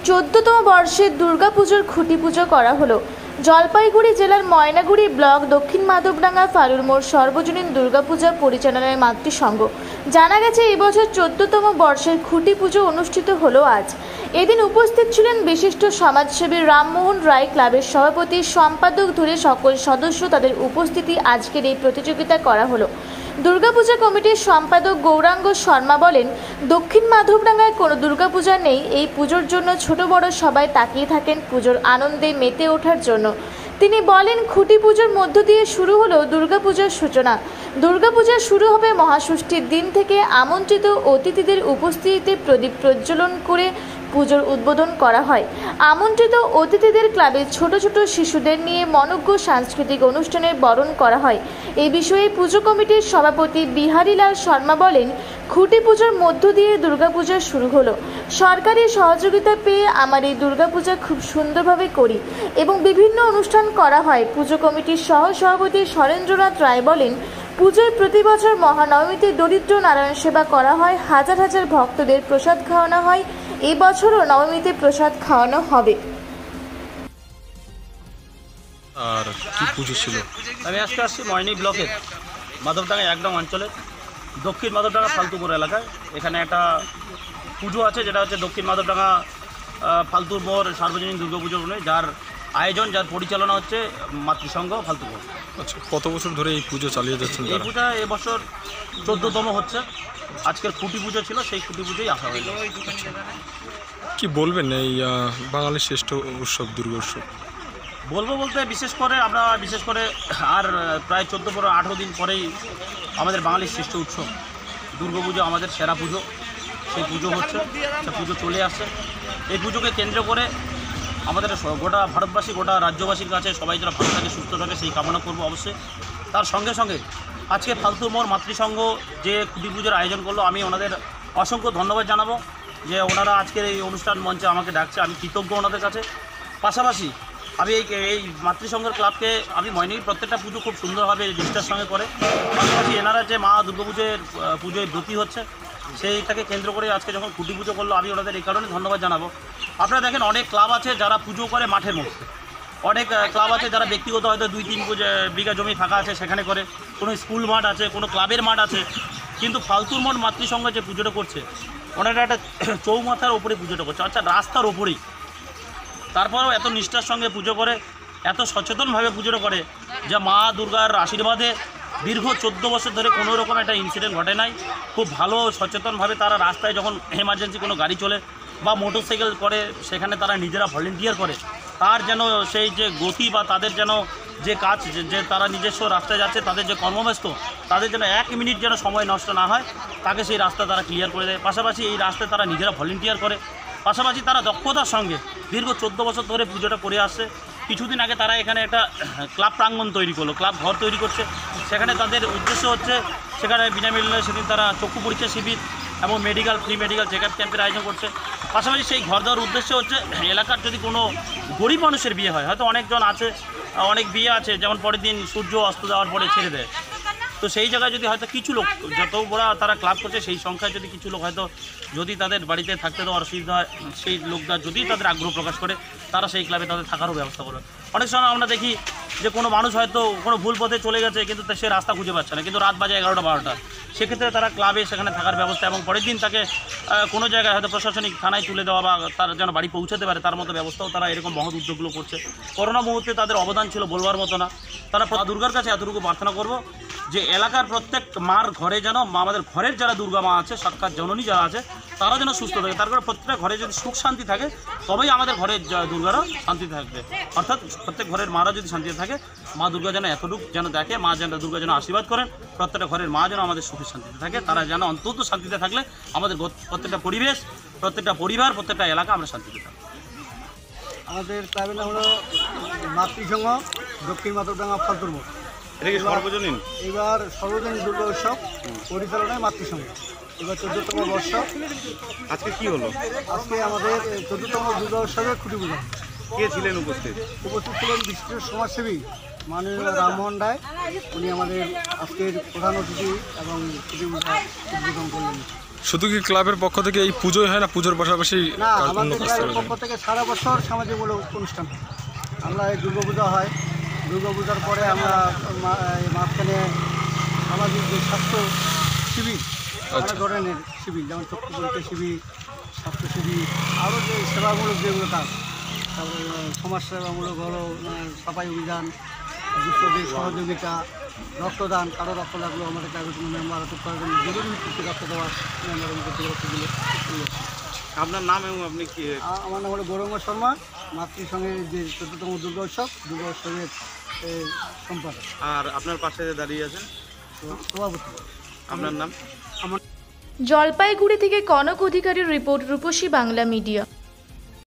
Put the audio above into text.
14তম বর্ষের দুর্গাপুজোর খুঁটি পুজো করা হলো। জলপাইগুড়ি জেলার ময়নাগুড়ি ব্লক দক্ষিণ মাধবডাঙ্গা ফালুর মোড় সর্বজনীন দুর্গাপূজা পরিচালনায় মাতৃসংঘ। জানা গেছে এই বছর 14তম বর্ষের খুঁটি পুজো অনুষ্ঠিত হলো আজ। এদিন উপস্থিত ছিলেন বিশিষ্ট সমাজসেবী রামমোহন রায়, ক্লাবের সভাপতি, সম্পাদক ধরে সকল সদস্য। তাদের উপস্থিতি আজকের এই প্রতিযোগিতা করা হলো। দুর্গাপূজা কমিটির সম্পাদক গৌরাঙ্গ শর্মা বলেন, দক্ষিণ মাধবডাঙ্গায় কোনো দুর্গাপূজা নেই। এই পুজোর জন্য ছোট বড় সবাই তাকিয়ে থাকেন পুজোর আনন্দে মেতে ওঠার জন্য। তিনি বলেন, খুঁটি পুজোর মধ্য দিয়ে শুরু হলো দুর্গাপূজার সূচনা। দুর্গাপূজা শুরু হবে মহাষষ্ঠীর দিন থেকে। আমন্ত্রিত অতিথিদের উপস্থিতিতে প্রদীপ প্রজ্বলন করে পুজোর উদ্বোধন করা হয়। আমন্ত্রিত অতিথিদের ক্লাবের ছোট ছোট শিশুদের নিয়ে মনোজ্ঞ সাংস্কৃতিক অনুষ্ঠানের বরণ করা হয়। এই বিষয়ে পুজো কমিটির সভাপতি বিহারীলাল শর্মা বলেন, খুঁটি পুজোর মধ্য দিয়ে দুর্গাপূজা শুরু হলো। সরকারি সহযোগিতা পেয়ে আমার এই দুর্গাপূজা খুব সুন্দরভাবে করি এবং বিভিন্ন অনুষ্ঠান করা হয়। পুজো কমিটির সহ সভাপতি সরেন্দ্রনাথ রায় বলেন, পুজোয় প্রতি বছর মহানবমীতে দরিদ্র নারায়ণ সেবা করা হয়। হাজার হাজার ভক্তদের প্রসাদ খাওয়ানো হয়। এই বছরও নবমীতে প্রসাদ খাওয়ানো হবে। আর কি পুজো ছিল? আমি আজকে আসছি ময়নি ব্লকের মাধবডাঙ্গা একদম অঞ্চলের দক্ষিণ মাধবডাঙ্গা ফালতুপুর এলাকায়। এখানে একটা পুজো আছে, যেটা হচ্ছে দক্ষিণ মাধবডাঙ্গা ফালতুর মোড় সার্বজনীন দুর্গাপুজো, যার আয়োজন, যার পরিচালনা হচ্ছে মাতৃসংঘ ফালতুপুর। আচ্ছা, কত বছর ধরে এই পুজো চালিয়ে যাচ্ছেন? এই পূজা এবছর 14তম হচ্ছে। আজকের খুঁটি পুজো ছিল, সেই খুঁটি পুজোই আসা হয়েছে। কি বলবেন এই বাঙালির শ্রেষ্ঠ উৎসব দুর্গা উৎসব? বলবো বলতে বিশেষ করে আর প্রায় 14-18 দিন পরেই আমাদের বাঙালির শ্রেষ্ঠ উৎসব দুর্গাপুজো, আমাদের সেরা পুজো। সেই পুজো হচ্ছে, সে পুজো চলে আসছে। এই পুজোকে কেন্দ্র করে আমাদের গোটা ভারতবাসী, গোটা রাজ্যবাসীর কাছে সবাই যারা ভালো থাকে, সুস্থ থাকে, সেই কামনা করবো অবশ্যই। তার সঙ্গে সঙ্গে আজকে ফালতুর মোড় মাতৃসংঘ যে খুঁটি পুজোর আয়োজন করলো, আমি ওনাদের অসংখ্য ধন্যবাদ জানাবো যে ওনারা আজকের এই অনুষ্ঠান মঞ্চে আমাকে ডাকছে। আমি কৃতজ্ঞ ওনাদের কাছে। পাশাপাশি আমি এই মাতৃসংঘের ক্লাবকে আমি ময়নাগুড়ির প্রত্যেকটা পুজো খুব সুন্দরভাবে নিষ্ঠার সঙ্গে করে। পাশাপাশি এনারা যে মা পুজোয় ব্রতী হচ্ছে, সেইটাকে কেন্দ্র করে আজকে যখন খুঁটি পুজো করলো, আমি ওনাদের এই কারণে ধন্যবাদ জানাবো। আপনারা দেখেন, অনেক ক্লাব আছে যারা পুজো করে মাঠের মধ্যে, অনেক ক্লাব আছে যারা ব্যক্তিগত হয়তো 2-3 বিঘা জমি ফাঁকা আছে সেখানে করে, কোনো স্কুল মাঠ আছে, কোনো ক্লাবের মাঠ আছে। কিন্তু ফালতুর মোড় মাতৃসংঘ যে পুজোটা করছে, ওনারা একটা চৌমাথার ওপরে পুজোটা করছে, অর্থাৎ রাস্তার ওপরেই। তারপরেও এত নিষ্ঠার সঙ্গে পুজো করে, এত সচেতনভাবে পুজোটা করে, যা মা দুর্গার আশীর্বাদে দীর্ঘ 14 বছর ধরে কোনো রকম একটা ইনসিডেন্ট ঘটে নাই। খুব ভালো সচেতনভাবে তারা রাস্তায় যখন এমার্জেন্সি কোনো গাড়ি চলে বা মোটরসাইকেল করে, সেখানে তারা নিজেরা ভলেন্টিয়ার করে। তার যেন সেই যে গতি বা তাদের যেন যে কাজ, যে তারা নিজস্ব রাস্তায় যাচ্ছে, তাদের যে কর্মব্যস্ত, তাদের যেন 1 মিনিট যেন সময় নষ্ট না হয়, তাকে সেই রাস্তা তারা ক্লিয়ার করে দেয়। পাশাপাশি এই রাস্তায় তারা নিজেরা ভলেন্টিয়ার করে। পাশাপাশি তারা দক্ষতার সঙ্গে দীর্ঘ 14 বছর ধরে পুজোটা করে আসছে। কিছুদিন আগে তারা এখানে একটা ক্লাব প্রাঙ্গণ তৈরি করলো, ক্লাব ঘর তৈরি করছে। সেখানে তাদের উদ্দেশ্য হচ্ছে, সেখানে বিনামূল্যে সেদিন তারা চক্ষু পরীক্ষা শিবির এবং ফ্রি মেডিকেল চেক আপ ক্যাম্পের আয়োজন করছে। পাশাপাশি সেই ঘর দেওয়ার উদ্দেশ্য হচ্ছে, এলাকার যদি কোনো গরিব মানুষের বিয়ে হয়, হয়তো অনেকজন আছে, অনেক বিয়ে আছে যেমন পরের দিন সূর্য অস্ত যাওয়ার পরে ছেড়ে দেয়, তো সেই জায়গায় যদি হয়তো কিছু লোক, যত বড় তারা ক্লাব করছে, সেই সংখ্যায় যদি কিছু লোক হয়তো যদি তাদের বাড়িতে থাকতে দেওয়ার অসুবিধা হয়, সেই লোকরা যদি তাদের আগ্রহ প্রকাশ করে, তারা সেই ক্লাবে তাদের থাকারও ব্যবস্থা করে। অনেক সময় আমরা দেখি যে কোনো মানুষ হয়তো কোনো ভুল পথে চলে গেছে, কিন্তু সে রাস্তা খুঁজে পাচ্ছে না, কিন্তু রাত বাজে 11টা-12টা, সেক্ষেত্রে তারা ক্লাবে সেখানে থাকার ব্যবস্থা, এবং পরের দিন তাকে কোনো জায়গায় হয়তো প্রশাসনিক থানায় তুলে দেওয়া বা তার যেন বাড়ি পৌঁছাতে পারে, তার মতো ব্যবস্থাও তারা এরকম মহৎ উদ্যোগগুলো করছে। করোনা মুহূর্তে তাদের অবদান ছিল বলবার মতো না। তারা দুর্গার কাছে এতটুকু প্রার্থনা করব যে এলাকার প্রত্যেক মার ঘরে যেন, আমাদের ঘরের যারা দুর্গা মা আছে, সাক্ষাৎ জননী যারা আছে, তারা যেন সুস্থ থাকে। তারপরে প্রত্যেকটা ঘরে যদি সুখ শান্তি থাকে, তবেই আমাদের ঘরের দুর্গারও শান্তি থাকবে। অর্থাৎ প্রত্যেক ঘরের মারা যদি শান্তিতে থাকে, মা দুর্গা যেন এতটুকু যেন দেখে, মা যেন দুর্গা যেন আশীর্বাদ করেন, প্রত্যেকটা ঘরের মা যেন আমাদের সুখে শান্তিতে থাকে। তারা যেন অন্তত শান্তিতে থাকলে আমাদের প্রত্যেকটা পরিবেশ, প্রত্যেকটা পরিবার, প্রত্যেকটা এলাকা আমরা শান্তিতে থাকবো। আমাদের ক্লাবের নাম হলো মাতৃসংঘ দক্ষিণ মাধবডাঙ্গা ফালতুর মোড়। এবার সর্বজনীন দুর্গা উৎসব পরিচালনায় মাতৃসংঘ। এবার 14তম বর্ষ। আজকে কি হলো? আজকে আমাদের 14তম দুর্গা উৎসবের খুঁটি পুজো। কে ছিলেন উপস্থিত? উপস্থিত ছিলেন বিশিষ্ট সমাজসেবী মাননীয় রামমোহন রায়। উনি আমাদের আজকের প্রধান অতিথি এবং খুঁটি পূজা উদ্বোধন করলেন। শুধু কি ক্লাবের পক্ষ থেকে এই পুজোই হয় না, পুজোর পাশাপাশি না, আর অন্য আমাদের কাজ ক্লাবের করা পক্ষ যায়? থেকে সারা বছর সামাজিকমূলক অনুষ্ঠান হয়। আমরা এই দুর্গাপূজা হয়, দুর্গাপূজার পরে আমরা এই মাঝখানে সামাজিক যে স্বাস্থ্য শিবির, অনেক ধরনের শিবির, যেমন চক্ষু পরীক্ষা শিবির, স্বাস্থ্য শিবির, আরও যে সেবামূলক যেগুলো কাজ, তারপরে সমাজসেবামূলক হলো সাফাই অভিযান, দুস্থদের সহযোগিতা, রক্তদান, কারো রক্ত লাগলো আমাদের ক্লাবের কোনো মেম্বার হতে পারবেন, জরুরি ভিত্তিতে রক্ত দেওয়া মেম্বারের মধ্যে রক্ত দিলে। আপনার নাম এবং আপনি কি? আমার নাম হলো গৌরঙ্গ শর্মা, মাতৃসংঘের যে 14তম দুর্গা উৎসবের সম্পাদক। আর আপনার পাশে যে দাঁড়িয়ে আছেন সভাপতি। আপনার নাম? জলপাইগুড়ি থেকে কনক অধিকারীর রিপোর্ট, রূপসী বাংলা মিডিয়া।